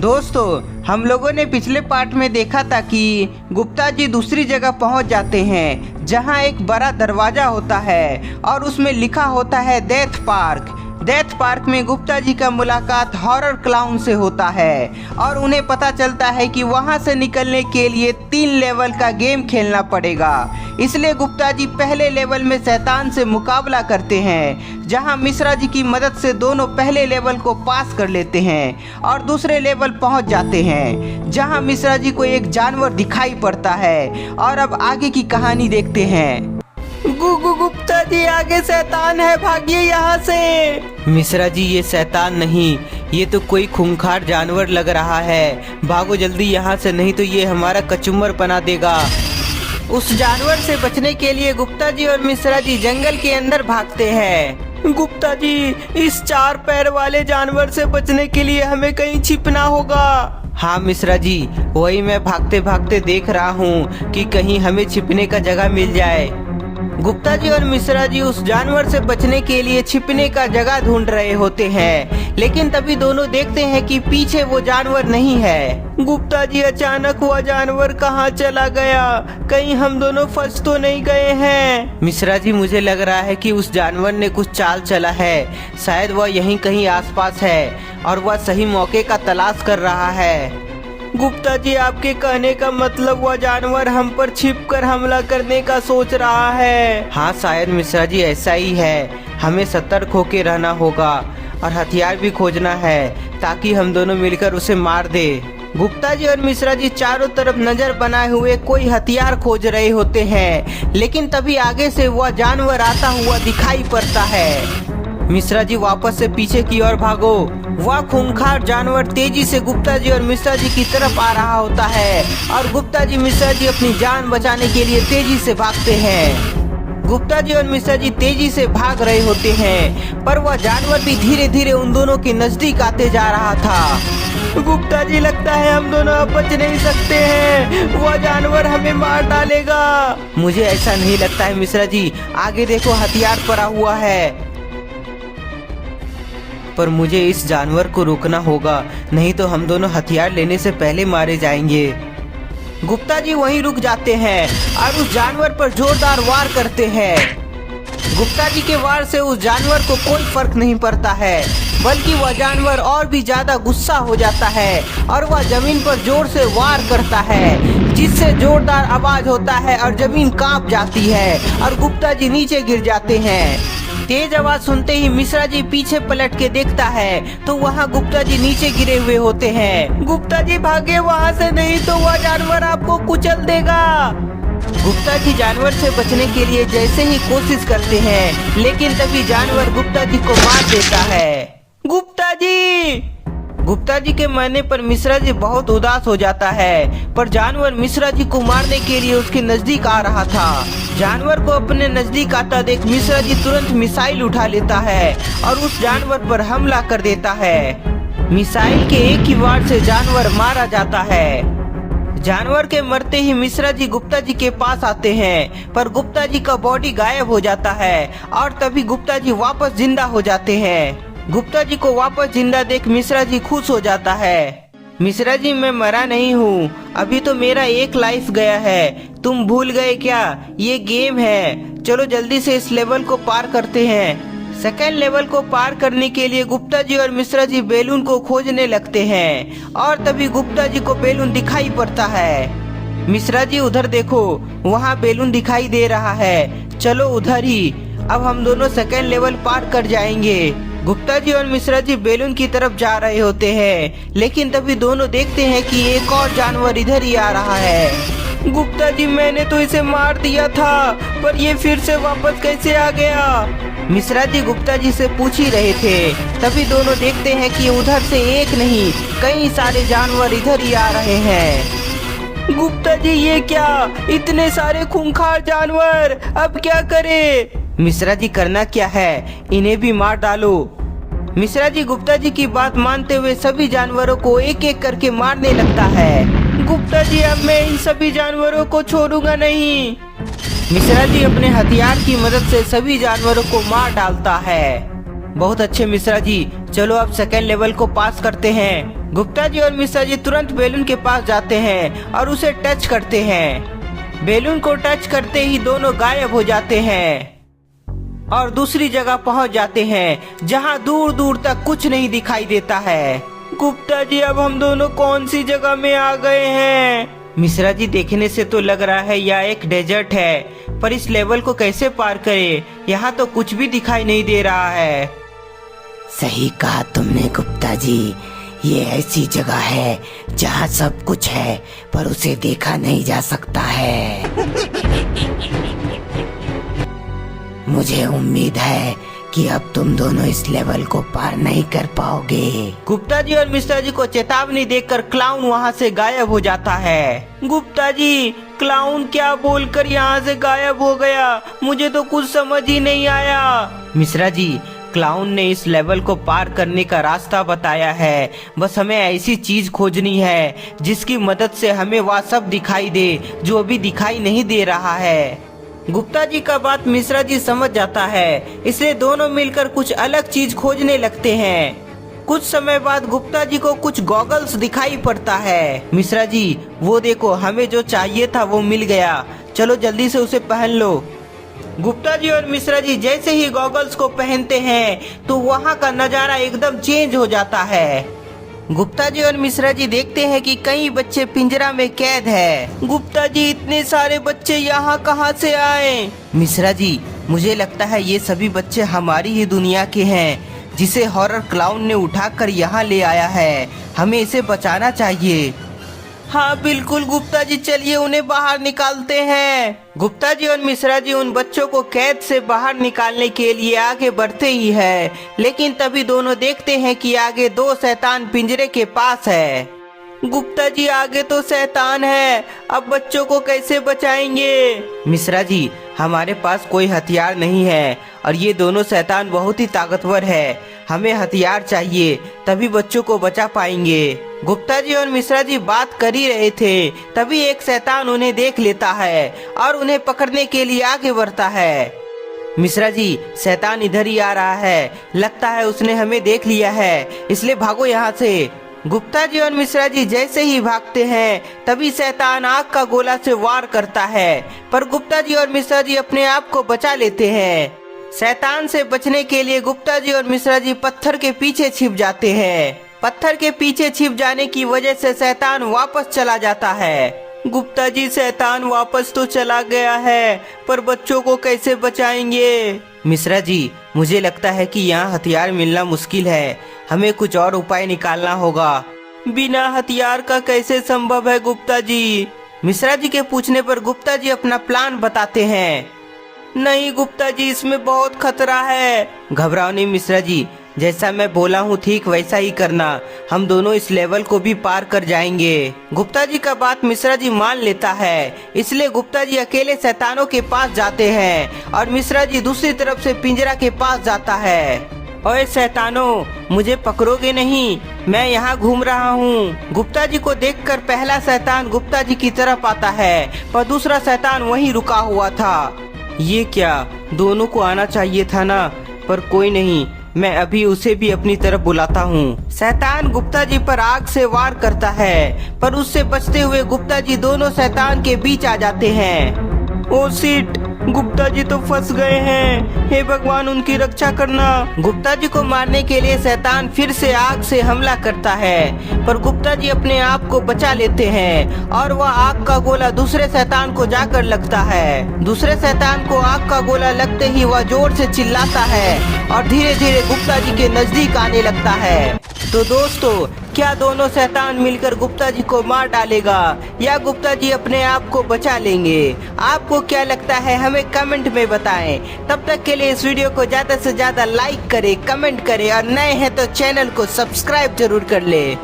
दोस्तों, हम लोगों ने पिछले पार्ट में देखा था कि गुप्ता जी दूसरी जगह पहुंच जाते हैं जहां एक बड़ा दरवाजा होता है और उसमें लिखा होता है डेथ पार्क। डेथ पार्क में गुप्ता जी का मुलाकात हॉरर क्लाउन से होता है और उन्हें पता चलता है कि वहां से निकलने के लिए 3 लेवल का गेम खेलना पड़ेगा। इसलिए गुप्ता जी पहले लेवल में शैतान से मुकाबला करते हैं, जहां मिश्रा जी की मदद से दोनों पहले लेवल को पास कर लेते हैं और दूसरे लेवल पहुंच जाते हैं, जहां मिश्रा जी को एक जानवर दिखाई पड़ता है। और अब आगे की कहानी देखते हैं। गुप्ता जी, आगे शैतान है, भागिए यहाँ से। मिश्रा जी, ये शैतान नहीं, ये तो कोई खूंखार जानवर लग रहा है। भागो जल्दी यहाँ से, नहीं तो ये हमारा कचुम्बर बना देगा। उस जानवर से बचने के लिए गुप्ता जी और मिश्रा जी जंगल के अंदर भागते हैं। गुप्ता जी, इस 4 पैर वाले जानवर से बचने के लिए हमें कहीं छिपना होगा। हाँ मिश्रा जी, वही मैं भागते भागते देख रहा हूँ कि कहीं हमें छिपने का जगह मिल जाए। गुप्ता जी और मिश्रा जी उस जानवर से बचने के लिए छिपने का जगह ढूंढ रहे होते हैं, लेकिन तभी दोनों देखते हैं कि पीछे वो जानवर नहीं है। गुप्ता जी, अचानक वह जानवर कहाँ चला गया? कहीं हम दोनों फंस तो नहीं गए हैं? मिश्रा जी, मुझे लग रहा है कि उस जानवर ने कुछ चाल चला है। शायद वह यहीं कहीं आसपास है और वह सही मौके का तलाश कर रहा है। गुप्ता जी, आपके कहने का मतलब वह जानवर हम पर छिपकर हमला करने का सोच रहा है? हाँ शायद मिश्रा जी, ऐसा ही है। हमें सतर्क होकर रहना होगा और हथियार भी खोजना है ताकि हम दोनों मिलकर उसे मार दे। गुप्ता जी और मिश्रा जी चारों तरफ नजर बनाए हुए कोई हथियार खोज रहे होते हैं, लेकिन तभी आगे से वह जानवर आता हुआ दिखाई पड़ता है। मिश्रा जी, वापस से पीछे की ओर भागो। वह खूंखार जानवर तेजी से गुप्ता जी और मिश्रा जी की तरफ आ रहा होता है और गुप्ता जी मिश्रा जी अपनी जान बचाने के लिए तेजी से भागते हैं। गुप्ता जी और मिश्रा जी तेजी से भाग रहे होते हैं, पर वह जानवर भी धीरे धीरे उन दोनों के नजदीक आते जा रहा था। गुप्ता जी, लगता है हम दोनों अब बच नहीं सकते हैं, वह जानवर हमें मार डालेगा। मुझे ऐसा नहीं लगता है मिश्रा जी, आगे देखो हथियार पड़ा हुआ है। पर मुझे इस जानवर को रोकना होगा, नहीं तो हम दोनों हथियार लेने से पहले मारे जाएंगे। गुप्ता जी वहीं रुक जाते हैं और उस जानवर पर जोरदार वार करते हैं। गुप्ता जी के वार से उस जानवर को कोई फर्क नहीं पड़ता है, बल्कि वह जानवर और भी ज्यादा गुस्सा हो जाता है और वह जमीन पर जोर से वार करता है, जिससे जोरदार आवाज होता है और जमीन कांप जाती है और गुप्ता जी नीचे गिर जाते हैं। तेज आवाज सुनते ही मिश्रा जी पीछे पलट के देखता है तो वहाँ गुप्ता जी नीचे गिरे हुए होते हैं। गुप्ता जी, भागे वहाँ से, नहीं तो वह जानवर आपको कुचल देगा। गुप्ता जी जानवर से बचने के लिए जैसे ही कोशिश करते हैं, लेकिन तभी जानवर गुप्ता जी को मार देता है। गुप्ता जी के मरने पर मिश्रा जी बहुत उदास हो जाता है, पर जानवर मिश्रा जी को मारने के लिए उसके नजदीक आ रहा था। जानवर को अपने नजदीक आता देख मिश्रा जी तुरंत मिसाइल उठा लेता है और उस जानवर पर हमला कर देता है। मिसाइल के एक ही वार से जानवर मारा जाता है। जानवर के मरते ही मिश्रा जी गुप्ता जी के पास आते हैं, पर गुप्ता जी का बॉडी गायब हो जाता है और तभी गुप्ता जी वापस जिंदा हो जाते हैं। गुप्ता जी को वापस जिंदा देख मिश्रा जी खुश हो जाता है। मिश्रा जी, मैं मरा नहीं हूँ, अभी तो मेरा एक लाइफ गया है, तुम भूल गए क्या? ये गेम है, चलो जल्दी से इस लेवल को पार करते हैं। सेकेंड लेवल को पार करने के लिए गुप्ता जी और मिश्रा जी बैलून को खोजने लगते हैं और तभी गुप्ता जी को बैलून दिखाई पड़ता है। मिश्रा जी, उधर देखो, वहाँ बैलून दिखाई दे रहा है, चलो उधर ही, अब हम दोनों सेकेंड लेवल पार कर जाएंगे। गुप्ता जी और मिश्रा जी बैलून की तरफ जा रहे होते हैं, लेकिन तभी दोनों देखते हैं कि एक और जानवर इधर ही आ रहा है। गुप्ता जी, मैंने तो इसे मार दिया था, पर ये फिर से वापस कैसे आ गया? मिश्रा जी गुप्ता जी से पूछ ही रहे थे, तभी दोनों देखते हैं कि उधर से एक नहीं कई सारे जानवर इधर ही आ रहे हैं। गुप्ता जी, ये क्या, इतने सारे खूंखार जानवर, अब क्या करें? मिश्रा जी, करना क्या है, इन्हें भी मार डालो। मिश्रा जी गुप्ता जी की बात मानते हुए सभी जानवरों को एक एक करके मारने लगता है। गुप्ता जी, अब मैं इन सभी जानवरों को छोड़ूंगा नहीं। मिश्रा जी अपने हथियार की मदद से सभी जानवरों को मार डालता है। बहुत अच्छे मिश्रा जी, चलो अब सेकेंड लेवल को पास करते हैं। गुप्ता जी और मिश्रा जी तुरंत बैलून के पास जाते हैं और उसे टच करते हैं। बैलून को टच करते ही दोनों गायब हो जाते हैं और दूसरी जगह पहुंच जाते हैं जहां दूर दूर तक कुछ नहीं दिखाई देता है। गुप्ता जी, अब हम दोनों कौन सी जगह में आ गए हैं? मिश्रा जी, देखने से तो लग रहा है यह एक डेजर्ट है, पर इस लेवल को कैसे पार करें? यहाँ तो कुछ भी दिखाई नहीं दे रहा है। सही कहा तुमने गुप्ता जी, ये ऐसी जगह है जहाँ सब कुछ है पर उसे देखा नहीं जा सकता है। मुझे उम्मीद है कि अब तुम दोनों इस लेवल को पार नहीं कर पाओगे। गुप्ता जी और मिश्रा जी को चेतावनी देकर क्लाउन वहाँ से गायब हो जाता है। गुप्ता जी, क्लाउन क्या बोलकर यहाँ से गायब हो गया? मुझे तो कुछ समझ ही नहीं आया। मिश्रा जी, क्लाउन ने इस लेवल को पार करने का रास्ता बताया है। बस हमें ऐसी चीज खोजनी है जिसकी मदद से हमें वह सब दिखाई दे जो अभी दिखाई नहीं दे रहा है। गुप्ता जी का बात मिश्रा जी समझ जाता है, इसलिए दोनों मिलकर कुछ अलग चीज खोजने लगते हैं। कुछ समय बाद गुप्ता जी को कुछ गॉगल्स दिखाई पड़ता है। मिश्रा जी, वो देखो, हमें जो चाहिए था वो मिल गया, चलो जल्दी से उसे पहन लो। गुप्ता जी और मिश्रा जी जैसे ही गॉगल्स को पहनते हैं तो वहाँ का नजारा एकदम चेंज हो जाता है। गुप्ता जी और मिश्रा जी देखते हैं कि कई बच्चे पिंजरा में कैद है। गुप्ता जी, इतने सारे बच्चे यहाँ कहाँ से आए? मिश्रा जी, मुझे लगता है ये सभी बच्चे हमारी ही दुनिया के हैं, जिसे हॉरर क्लाउन ने उठाकर यहाँ ले आया है। हमें इसे बचाना चाहिए। हाँ बिल्कुल गुप्ता जी, चलिए उन्हें बाहर निकालते हैं। गुप्ता जी और मिश्रा जी उन बच्चों को कैद से बाहर निकालने के लिए आगे बढ़ते ही है, लेकिन तभी दोनों देखते हैं कि आगे दो शैतान पिंजरे के पास है। गुप्ता जी, आगे तो शैतान है, अब बच्चों को कैसे बचाएंगे? मिश्रा जी, हमारे पास कोई हथियार नहीं है और ये दोनों शैतान बहुत ही ताकतवर है। हमें हथियार चाहिए, तभी बच्चों को बचा पाएंगे। गुप्ता जी और मिश्रा जी बात कर ही रहे थे, तभी एक शैतान उन्हें देख लेता है और उन्हें पकड़ने के लिए आगे बढ़ता है। मिश्रा जी, शैतान इधर ही आ रहा है, लगता है उसने हमें देख लिया है, इसलिए भागो यहाँ से। गुप्ता जी और मिश्रा जी जैसे ही भागते हैं तभी शैतान आग का गोला से वार करता है, पर गुप्ता जी और मिश्रा जी अपने आप को बचा लेते हैं। शैतान से बचने के लिए गुप्ता जी और मिश्रा जी पत्थर के पीछे छिप जाते हैं। पत्थर के पीछे छिप जाने की वजह से शैतान वापस चला जाता है। गुप्ता जी, शैतान वापस तो चला गया है, पर बच्चों को कैसे बचाएंगे? मिश्रा जी, मुझे लगता है कि यहाँ हथियार मिलना मुश्किल है, हमें कुछ और उपाय निकालना होगा। बिना हथियार का कैसे संभव है गुप्ता जी? मिश्रा जी के पूछने पर गुप्ता जी अपना प्लान बताते हैं। नहीं गुप्ता जी, इसमें बहुत खतरा है। घबराओ नहीं मिश्रा जी, जैसा मैं बोला हूँ ठीक वैसा ही करना, हम दोनों इस लेवल को भी पार कर जाएंगे। गुप्ता जी का बात मिश्रा जी मान लेता है, इसलिए गुप्ता जी अकेले शैतानों के पास जाते हैं और मिश्रा जी दूसरी तरफ से पिंजरा के पास जाता है। ओए शैतानों, मुझे पकड़ोगे नहीं, मैं यहाँ घूम रहा हूँ। गुप्ता जी को देखकर पहला शैतान गुप्ता जी की तरफ आता है, पर दूसरा शैतान वहीं रुका हुआ था। ये क्या, दोनों को आना चाहिए था ना, पर कोई नहीं, मैं अभी उसे भी अपनी तरफ बुलाता हूँ। शैतान गुप्ता जी पर आग से वार करता है, पर उससे बचते हुए गुप्ता जी दोनों शैतान के बीच आ जाते हैं। ओ शिट, गुप्ता जी तो फंस गए हैं, हे भगवान उनकी रक्षा करना। गुप्ता जी को मारने के लिए शैतान फिर से आग से हमला करता है, पर गुप्ता जी अपने आप को बचा लेते हैं और वह आग का गोला दूसरे शैतान को जाकर लगता है। दूसरे शैतान को आग का गोला लगते ही वह जोर से चिल्लाता है और धीरे धीरे गुप्ता जी के नजदीक आने लगता है। तो दोस्तों, क्या दोनों शैतान मिलकर गुप्ता जी को मार डालेगा या गुप्ता जी अपने आप को बचा लेंगे? आपको क्या लगता है, हमें कमेंट में बताएं। तब तक के लिए इस वीडियो को ज्यादा से ज्यादा लाइक करें, कमेंट करें और नए हैं तो चैनल को सब्सक्राइब जरूर कर ले।